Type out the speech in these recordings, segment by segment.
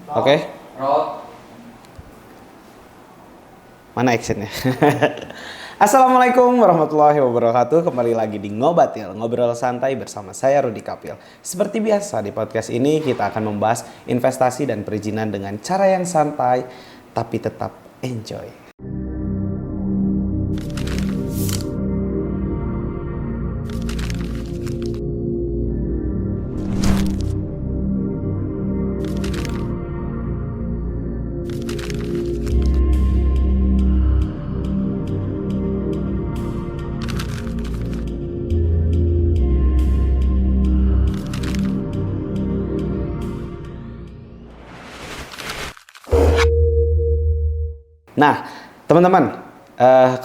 Oke. Roll. Mana actionnya? Assalamualaikum warahmatullahi wabarakatuh. Kembali lagi di Ngobatil, ngobrol santai bersama saya Rudi Kapil. Seperti biasa di podcast ini kita akan membahas investasi dan perizinan dengan cara yang santai tapi tetap enjoy. Nah, teman-teman,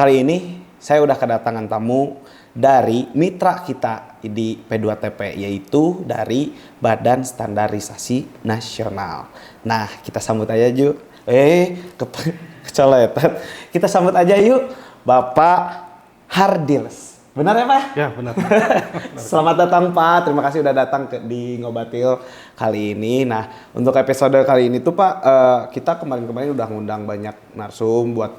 kali ini saya udah kedatangan tamu dari mitra kita di P2TP, yaitu dari Badan Standarisasi Nasional. Nah, kita sambut aja yuk. Kecoletan. Kita sambut aja yuk, Bapak Hardils. Benar ya, Pak? Ya, benar. Selamat datang, Pak. Terima kasih udah datang di Ngobatil kali ini. Nah, untuk episode kali ini tuh, Pak, kita kemarin-kemarin udah ngundang banyak narsum buat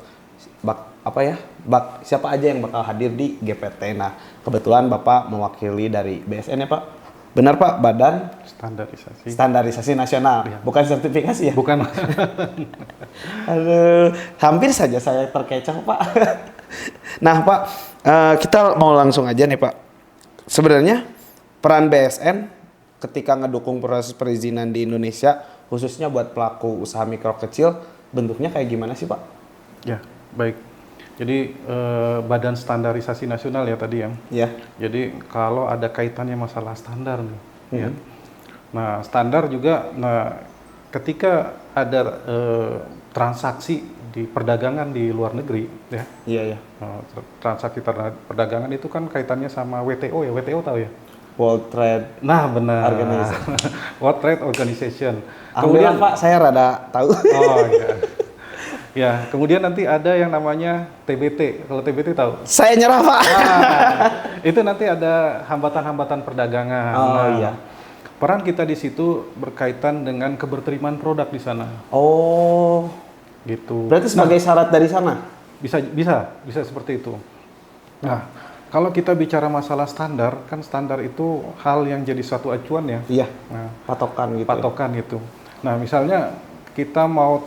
siapa aja yang bakal hadir di GPT. Nah, kebetulan Bapak mewakili dari BSN ya, Pak? Benar, Pak? Badan Standarisasi Nasional. Ya. Bukan sertifikasi ya? Bukan. Aduh, hampir saja saya terkecoh, Pak. Nah, Pak, kita mau langsung aja nih, Pak. Sebenarnya peran BSN ketika ngedukung proses perizinan di Indonesia, khususnya buat pelaku usaha mikro kecil, bentuknya kayak gimana sih, Pak? Ya, baik. Jadi Badan Standarisasi Nasional ya tadi yang. Ya. Jadi kalau ada kaitannya masalah standar nih, ya. Nah, standar juga, ketika ada transaksi di perdagangan di luar negeri, ya. Iya, ya. Transaksi perdagangan itu kan kaitannya sama WTO ya. WTO tahu ya? World Trade. Nah, benar. Organization. World Trade Organization. Kemudian, Pak, saya rada tahu. Oh, iya. Ya, kemudian nanti ada yang namanya TBT. Kalau TBT tahu? Saya nyerah, Pak. Itu nanti ada hambatan-hambatan perdagangan. Oh, iya. Peran kita di situ berkaitan dengan keberterimaan produk di sana. Oh. Gitu. Berarti sebagai syarat dari sana? Bisa seperti itu. Nah, kalau kita bicara masalah standar, kan standar itu hal yang jadi suatu acuan ya. Iya. Nah, patokan gitu. Patokan gitu. Nah, misalnya kita mau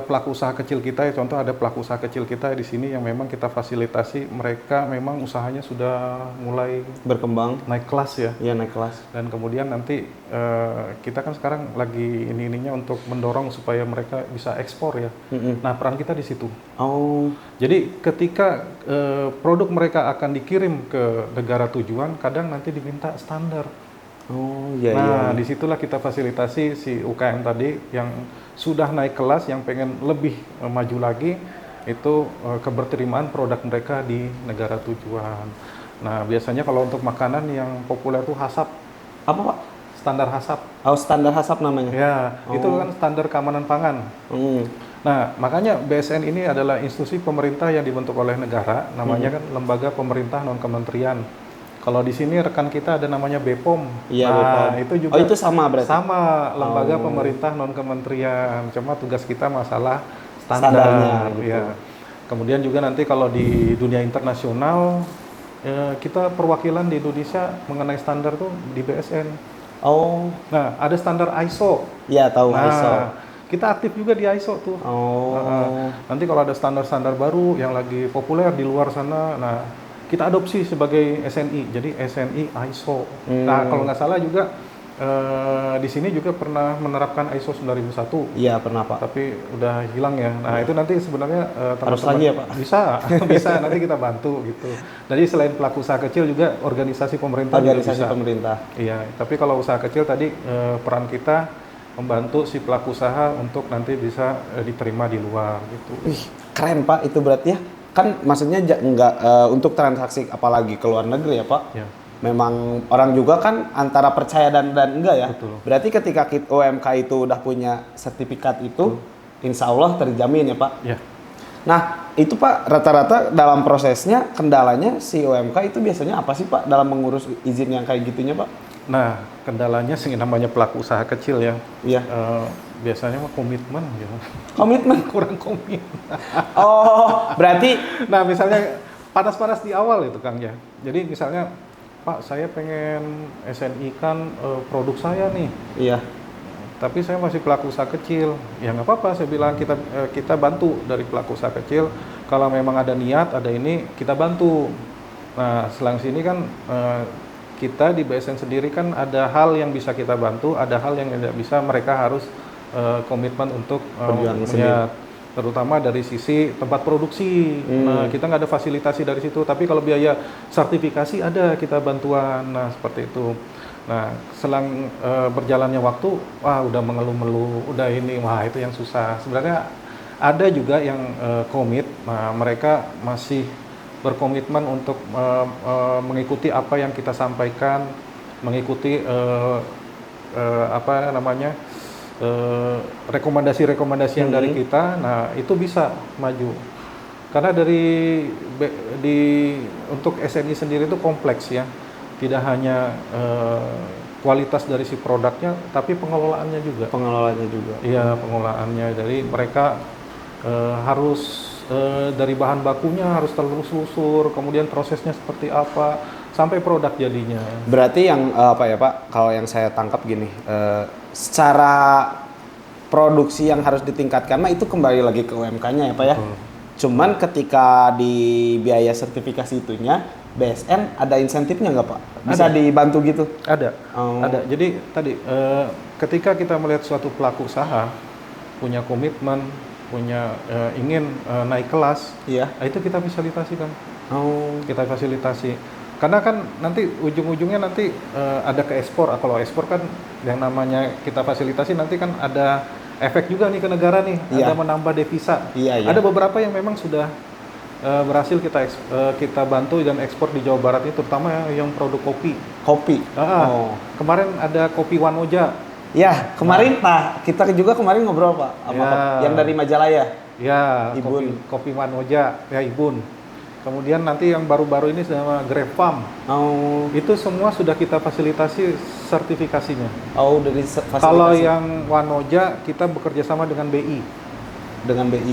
pelaku usaha kecil kita, ya contoh ada pelaku usaha kecil kita di sini yang memang kita fasilitasi, mereka memang usahanya sudah mulai berkembang, naik kelas ya. Iya, naik kelas. Dan kemudian nanti kita kan sekarang lagi ininya untuk mendorong supaya mereka bisa ekspor ya. Nah, peran kita di situ. Oh. Jadi ketika produk mereka akan dikirim ke negara tujuan, kadang nanti diminta standar. Oh, iya. Nah, iya. disitulah kita fasilitasi si UKM tadi yang sudah naik kelas, yang pengen lebih maju lagi, itu keberterimaan produk mereka di negara tujuan. Nah, biasanya kalau untuk makanan yang populer tuh HACCP. Apa, Pak? Standar HACCP. Oh, standar HACCP namanya? Ya, itu kan standar keamanan pangan. Nah, makanya BSN ini adalah institusi pemerintah yang dibentuk oleh negara, namanya kan Lembaga Pemerintah Non-Kementerian. Kalau di sini rekan kita ada namanya BPOM. Iya, nah, BPOM. itu juga. Oh, itu sama berarti? Sama, lembaga pemerintah non-kementerian. Cuma tugas kita masalah standarnya gitu. Ya. Kemudian juga nanti kalau di dunia internasional, kita perwakilan di Indonesia mengenai standar tuh di BSN. Oh. Nah, ada standar ISO. Iya, tahu ISO. Kita aktif juga di ISO tuh. Oh. Nanti kalau ada standar-standar baru yang lagi populer di luar sana, nah kita adopsi sebagai SNI, jadi SNI ISO. Nah, kalau nggak salah juga di sini juga pernah menerapkan ISO 9001. Iya, pernah, Pak. Tapi udah hilang ya. Nah, itu nanti sebenarnya harus lagi ya, Pak? Bisa nanti kita bantu gitu. Jadi selain pelaku usaha kecil juga organisasi pemerintah pemerintah. Iya, tapi kalau usaha kecil tadi peran kita membantu si pelaku usaha untuk nanti bisa diterima di luar gitu. Wih, keren, Pak, itu berarti ya. Kan maksudnya nggak untuk transaksi apalagi ke luar negeri ya, Pak. Ya. Memang orang juga kan antara percaya dan enggak ya. Betul. Berarti ketika UMK itu udah punya sertifikat itu, insya Allah terjamin ya, Pak. Ya. Nah, itu Pak rata-rata dalam prosesnya kendalanya si UMK itu biasanya apa sih, Pak, dalam mengurus izin yang kayak gitunya, Pak? Nah, kendalanya sih namanya pelaku usaha kecil ya. Iya. Biasanya mah komitmen gitu. Komitmen. Kurang komit. Oh, berarti Nah, misalnya panas-panas di awal itu Kang ya. Jadi misalnya, Pak, saya pengen SNI kan produk saya nih, iya. tapi saya masih pelaku usaha kecil. Ya nggak apa-apa, saya bilang kita bantu dari pelaku usaha kecil. Kalau memang ada niat, ada ini, kita bantu. Nah, selang sini kan kita di BSN sendiri kan ada hal yang bisa kita bantu, ada hal yang tidak bisa, mereka harus komitmen untuk Berjuang sendiri. terutama dari sisi tempat produksi. Nah, kita nggak ada fasilitasi dari situ, tapi kalau biaya sertifikasi ada kita bantuan. Nah, seperti itu. Nah, selang berjalannya waktu, wah udah mengeluh-meluh, udah ini, wah itu yang susah. Sebenarnya ada juga yang komit, nah mereka masih berkomitmen untuk mengikuti apa yang kita sampaikan, mengikuti apa namanya rekomendasi-rekomendasi yang dari kita. Nah itu bisa maju karena untuk SNI sendiri itu kompleks ya, tidak hanya kualitas dari si produknya tapi pengelolaannya juga. Iya, pengelolaannya. Jadi mereka harus dari bahan bakunya harus telusur, kemudian prosesnya seperti apa sampai produk jadinya. Berarti yang apa ya Pak? Kalau yang saya tangkap gini, secara produksi yang harus ditingkatkan, mah itu kembali lagi ke UMK-nya ya Pak ya. Cuman ketika di biaya sertifikasi itunya, BSN ada insentifnya nggak Pak? Bisa dibantu gitu? Ada. Ada. Jadi tadi ketika kita melihat suatu pelaku usaha punya komitmen, punya ingin naik kelas, iya. Nah itu kita fasilitasi kan. Kita fasilitasi. Karena kan nanti ujung-ujungnya nanti ada ke ekspor. Kalau ekspor kan yang namanya kita fasilitasi nanti kan ada efek juga nih ke negara nih, ada menambah devisa. Ada beberapa yang memang sudah berhasil kita bantu dan ekspor di Jawa Barat ini, terutama yang produk kopi. Kemarin ada kopi Wanoja. Ya, kemarin Pak, kita juga kemarin ngobrol Pak sama yang dari Majalaya. Ya, Ibun. Kopi Wanoja, ya Ibun. Kemudian nanti yang baru-baru ini sama Grape Farm. Itu semua sudah kita fasilitasi sertifikasinya. Dari fasilitasi. Kalau yang Wanoja kita bekerja sama dengan BI.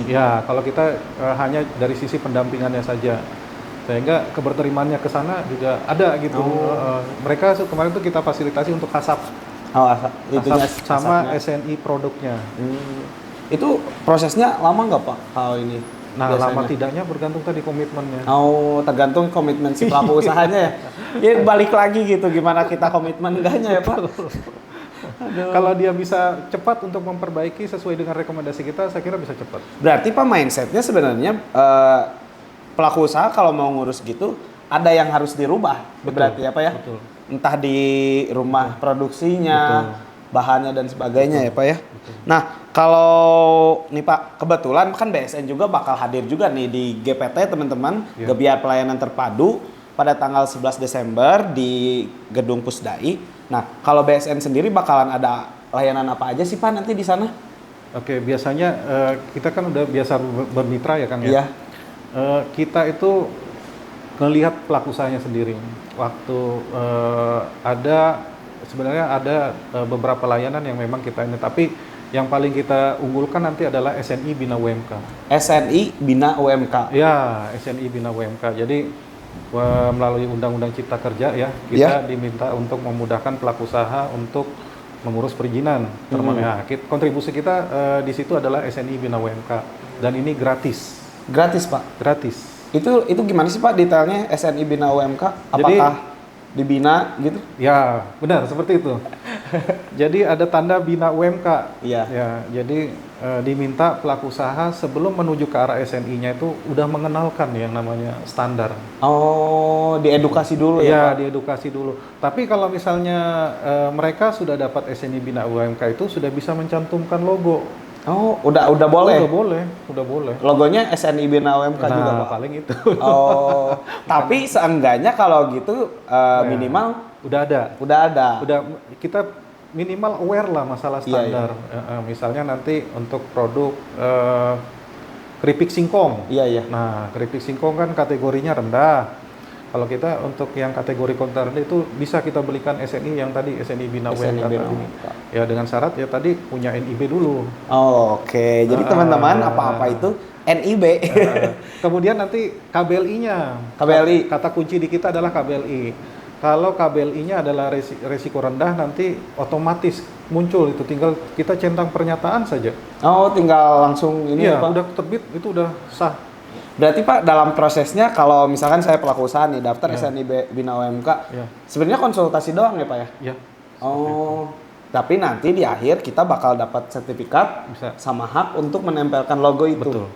Ya, kalau kita hanya dari sisi pendampingannya saja. Sehingga keberterimaannya ke sana juga ada gitu. Mereka kemarin tuh kita fasilitasi untuk hasap. Sama SNI produknya. Itu prosesnya lama nggak Pak kalau ini? Nah, biasanya? lama tidaknya bergantung tadi komitmennya. Tergantung komitmen si pelaku usahanya ya. Ya balik lagi gitu, gimana kita komitmen enggaknya ya Pak. Kalau dia bisa cepat untuk memperbaiki sesuai dengan rekomendasi kita, saya kira bisa cepat. Berarti Pak mindsetnya sebenarnya pelaku usaha kalau mau ngurus gitu ada yang harus dirubah. Berarti ya Pak ya. Betul. Entah di rumah produksinya, bahannya dan sebagainya ya Pak ya. Nah kalau nih Pak, kebetulan kan BSN juga bakal hadir juga nih di GPT teman-teman, Gebiar Pelayanan Terpadu pada tanggal 11 Desember di Gedung Pusdai. Nah kalau BSN sendiri bakalan ada layanan apa aja sih Pak nanti di sana? Oke, biasanya kita kan udah biasa bermitra ya Kang ya. Iya. Kita itu melihat pelaku usahanya sendiri. Waktu sebenarnya ada beberapa layanan yang memang kita ini, tapi yang paling kita unggulkan nanti adalah SNI Bina UMK. SNI Bina UMK. Ya, SNI Bina UMK. Jadi melalui Undang-Undang Cipta Kerja ya, kita diminta untuk memudahkan pelaku usaha untuk mengurus perizinan. Kontribusi kita di situ adalah SNI Bina UMK dan ini gratis. Gratis Pak? Gratis. Itu gimana sih Pak detailnya SNI Bina UMK? Apakah dibina gitu? Ya, benar seperti itu. Jadi ada tanda Bina UMK. Iya. Ya, jadi diminta pelaku usaha sebelum menuju ke arah SNI-nya itu udah mengenalkan yang namanya standar. Diedukasi dulu ya? Iya, diedukasi dulu. Tapi kalau misalnya mereka sudah dapat SNI Bina UMK itu sudah bisa mencantumkan logo. Udah boleh? Udah boleh. Logonya SNI Bina UMK juga Pak? Paling itu. Tapi seenggaknya kalau gitu minimal udah ada. Udah kita minimal aware lah masalah standar. Misalnya nanti untuk produk keripik singkong. Iya. Nah, keripik singkong kan kategorinya rendah. Kalau kita untuk yang kategori kontra rendah itu bisa kita belikan SNI yang tadi SNI Bina SNI UMK Bina tadi. UMK. Ya dengan syarat ya tadi punya NIB dulu. Oh, oke. Jadi teman-teman apa-apa itu NIB. Kemudian nanti KBLI-nya. KBLI. Kata kunci di kita adalah KBLI. Kalau KBLI-nya adalah resiko rendah, nanti otomatis muncul itu. Tinggal kita centang pernyataan saja. Oh, tinggal langsung ini Iya, ya, Pak. udah terbit itu udah sah. Berarti Pak dalam prosesnya kalau misalkan saya pelaku usaha nih daftar Ya. SNI Bina UMK, Ya, sebenarnya konsultasi doang ya Pak ya? ya. Oh, tapi nanti di akhir kita bakal dapat sertifikat Bisa. sama hak untuk menempelkan logo itu. Betul.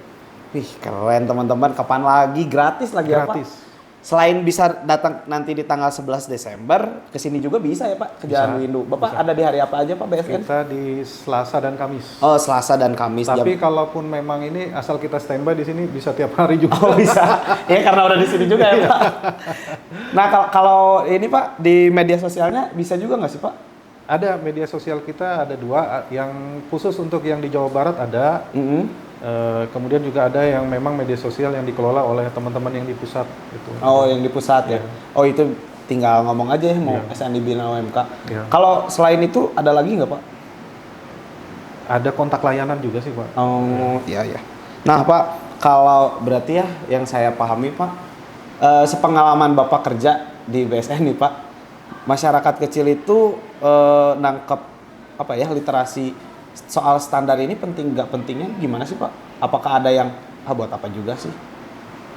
Wih, keren teman-teman. Kapan lagi? Gratis lagi ya Pak? Gratis. Selain bisa datang nanti di tanggal 11 Desember, kesini juga bisa ya Pak, ke Jalan Bisa, Windu. Bapak bisa. ada di hari apa aja Pak BSN? Kita di Selasa dan Kamis. Oh, Selasa dan Kamis Tapi jam. kalaupun memang ini asal kita standby di sini bisa tiap hari juga. Oh bisa, ya karena udah di sini juga ya Pak. Nah kalau ini Pak di media sosialnya bisa juga nggak sih Pak? Ada media sosial kita ada 2, yang khusus untuk yang di Jawa Barat ada. Kemudian juga ada yang memang media sosial yang dikelola oleh teman-teman yang di pusat gitu. Oh yang di pusat ya. Iya. Oh itu tinggal ngomong aja ya mau Iya. SNI Bina UMK. Iya. Kalau selain itu ada lagi nggak Pak? Ada kontak layanan juga sih Pak. Oh iya iya. Nah Pak kalau berarti ya yang saya pahami Pak, sepengalaman Bapak kerja di BSN nih Pak, masyarakat kecil itu nangkep apa ya literasi soal standar ini penting nggak pentingnya gimana sih Pak? Apakah ada yang buat apa juga sih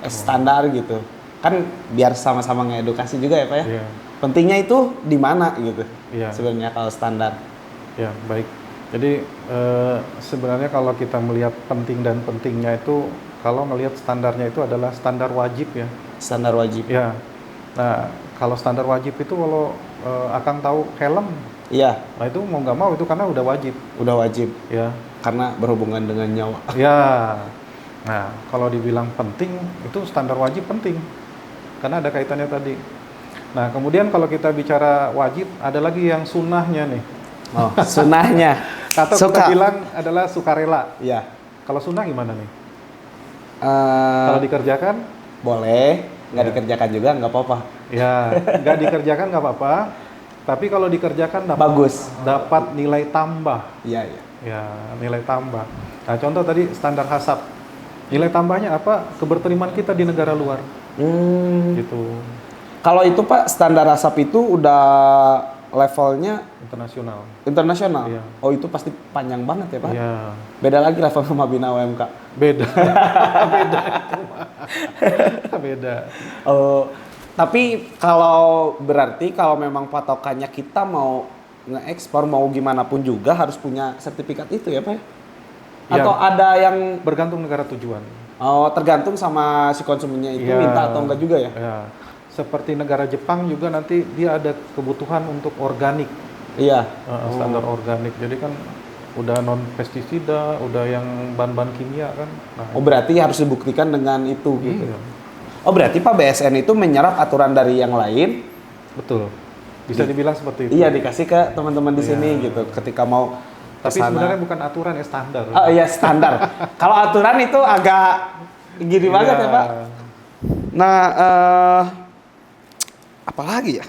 standar gitu? Kan biar sama-sama ngedukasi juga ya Pak ya. Iya. Pentingnya itu di mana gitu? Iya. Sebenarnya kalau standar. Ya, baik. Jadi sebenarnya kalau kita melihat penting dan pentingnya itu, kalau melihat standarnya itu adalah standar wajib ya. Standar wajib. Ya. Nah, kalau standar wajib itu kalau Akang tahu helm, Iya, nah itu mau nggak mau itu karena udah wajib. udah wajib Ya. karena berhubungan dengan nyawa. Ya. Nah, kalau dibilang penting, itu standar wajib penting. Karena ada kaitannya tadi. Nah, kemudian kalau kita bicara wajib, ada lagi yang sunnahnya nih. Oh, sunahnya. Atau Suka. kita bilang adalah sukarela. Iya. Kalau sunnah gimana nih? Eh, Kalau dikerjakan, boleh, nggak Ya. dikerjakan juga nggak apa-apa. ya nggak dikerjakan nggak apa-apa. Tapi kalau dikerjakan Bagus. dapat nilai tambah. Iya, iya. Ya, nilai tambah. Nah, contoh tadi standar hasab. Nilai tambahnya apa? Keberterimaan kita di negara luar. Gitu. Kalau itu Pak, standar asap itu udah levelnya Internasional. internasional. Iya. Oh, itu pasti panjang banget ya Pak. Iya. Beda lagi level sama Bina UMK. Beda. Beda itu, Pak. Beda. Oh, tapi kalau berarti kalau memang patokannya kita mau nge-ekspor mau gimana pun juga harus punya sertifikat itu ya Pak? Ya. Atau ada yang Bergantung negara tujuan. tergantung sama si konsumennya itu Iya. minta atau enggak juga ya? Ya. Seperti negara Jepang juga nanti dia ada kebutuhan untuk organik. Iya. Standar organik. Jadi kan udah non pestisida, udah yang bahan-bahan kimia kan. Nah, Oh berarti harus dibuktikan dengan itu gitu. iya. Oh berarti Pak BSN itu menyerap aturan dari yang lain. Betul. Bisa dibilang seperti itu. Iya dikasih ke teman-teman di Iya. sini gitu. Ketika mau Tapi kesana. sebenarnya bukan aturan ya, standar. Oh iya standar. Kalau aturan itu agak gini banget ya Pak. Nah, apalagi ya?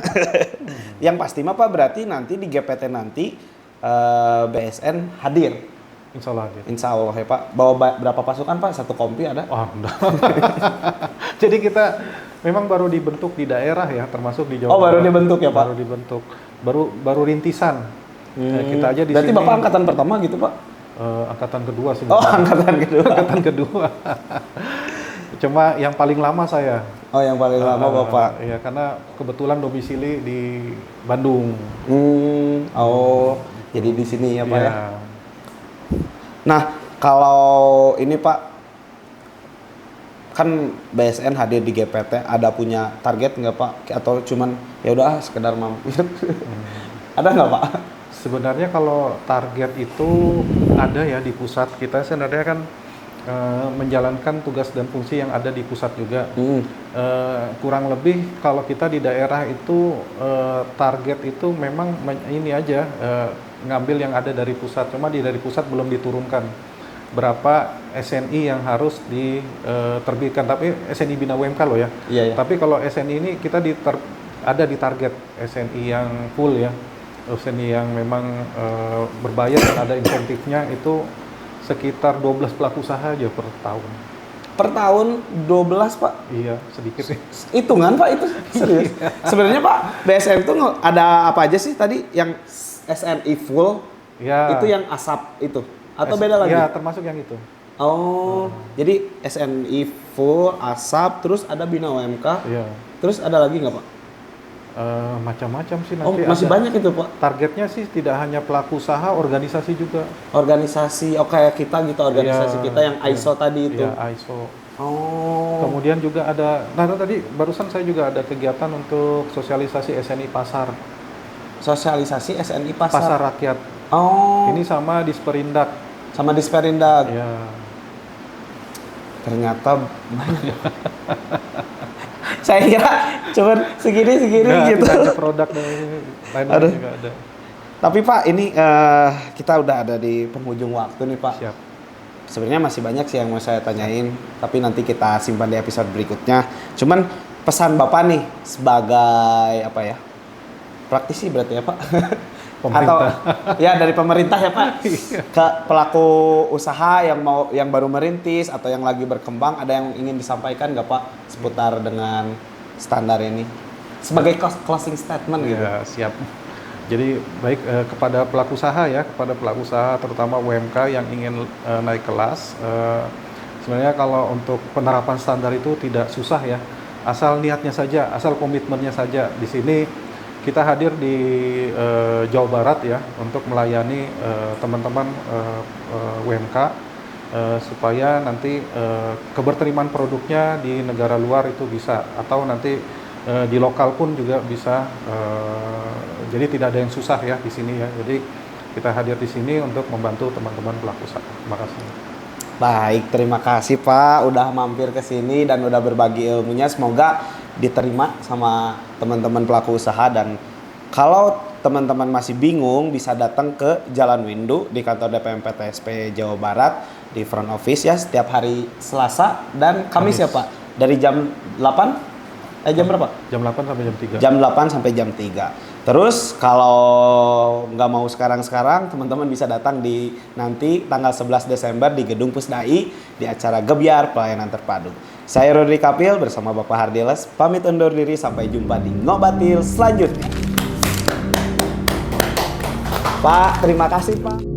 Yang pasti mah Pak berarti nanti di GPT nanti BSN hadir. Insya Allah hadir. Insya Allah ya Pak. Bawa berapa pasukan Pak? Satu kompi ada? Wah, enggak. Jadi kita memang baru dibentuk di daerah ya, termasuk di Jawa Oh baru Barat. dibentuk ya Pak? Baru dibentuk. Baru rintisan. Kita aja di Berarti sini. Bapak angkatan pertama gitu Pak? Angkatan kedua sih. Oh angkatan kedua. Angkatan kedua. Cuma yang paling lama saya. Oh yang paling lama Bapak. Iya, karena kebetulan domisili di Bandung. Oh jadi di sini ya Pak Iya. ya? Nah, kalau ini Pak, kan BSN hadir di GPT, ada punya target nggak Pak? Atau cuman ya udah sekedar mampir? Ada nggak Pak? Sebenarnya kalau target itu ada ya di pusat. Kita sebenarnya kan menjalankan tugas dan fungsi yang ada di pusat juga. Kurang lebih kalau kita di daerah itu target itu memang ini aja ngambil yang ada dari pusat. Cuma dari pusat belum diturunkan. berapa SNI yang harus diterbitkan. Tapi SNI Bina UMK loh ya. Iya, iya. Tapi kalau SNI ini kita ada di target SNI yang full ya. SNI yang memang berbayar dan ada insentifnya itu sekitar 12 pelaku usaha aja per tahun. Per tahun 12 Pak. Iya, sedikit sih. Hitungan Pak itu serius. Sebenarnya Pak, BSN itu ada apa aja sih tadi yang SNI full? Ya. Itu yang asap itu atau beda lagi? Ya, termasuk yang itu. Oh, jadi SNI full, asap, terus ada Bina UMK. Iya. Terus ada lagi nggak Pak? Macam-macam sih Oh, nanti. masih ada. banyak itu Pak. Targetnya sih tidak hanya pelaku usaha, organisasi juga. Organisasi, oh kayak kita gitu, organisasi Iya, kita yang ISO tadi itu. Iya, ISO. Oh. Kemudian juga ada, nah tadi barusan saya juga ada kegiatan untuk sosialisasi SNI pasar. Sosialisasi SNI pasar. Pasar rakyat. Oh. Ini sama Disperindak. Sama Disperindak. Ya. Ternyata banyak. Saya kira cuma segini Nggak, gitu. tidak ada produk lain Aduh. juga ada. Tapi Pak, ini kita udah ada di penghujung waktu nih Pak. Siap. Sebenarnya masih banyak sih yang mau saya tanyain, tapi nanti kita simpan di episode berikutnya. Cuman pesan Bapak nih sebagai apa ya? Praktisi berarti ya Pak? Pemerintah. Atau ya dari pemerintah ya Pak ke pelaku usaha yang baru merintis atau yang lagi berkembang, ada yang ingin disampaikan nggak Pak seputar dengan standar ini sebagai closing statement gitu? Ya, siap. Jadi baik kepada pelaku usaha ya, kepada pelaku usaha terutama UMK yang ingin naik kelas. Sebenarnya kalau untuk penerapan standar itu tidak susah ya, asal niatnya saja, asal komitmennya saja. Di sini kita hadir di Jawa Barat ya untuk melayani teman-teman UMK supaya nanti keberterimaan produknya di negara luar itu bisa, atau nanti di lokal pun juga bisa. Jadi tidak ada yang susah ya di sini ya. Jadi kita hadir di sini untuk membantu teman-teman pelaku usaha. Terima kasih. Baik, terima kasih Pak udah mampir ke sini dan udah berbagi ilmunya. Semoga diterima sama teman-teman pelaku usaha, dan kalau teman-teman masih bingung bisa datang ke Jalan Windu di kantor DPM PTSP Jawa Barat di front office ya, setiap hari Selasa dan Kamis ya Pak. Dari jam 8 jam berapa? Jam 8 sampai jam 3. Jam 8 sampai jam 3. Terus kalau nggak mau sekarang-sekarang, teman-teman bisa datang di nanti tanggal 11 Desember di Gedung Pusdai di acara Gebyar Pelayanan Terpadu. Saya Rodri Kapil bersama Bapak Hardiles pamit undur diri, sampai jumpa di Ngobatil selanjutnya. Pak, terima kasih Pak.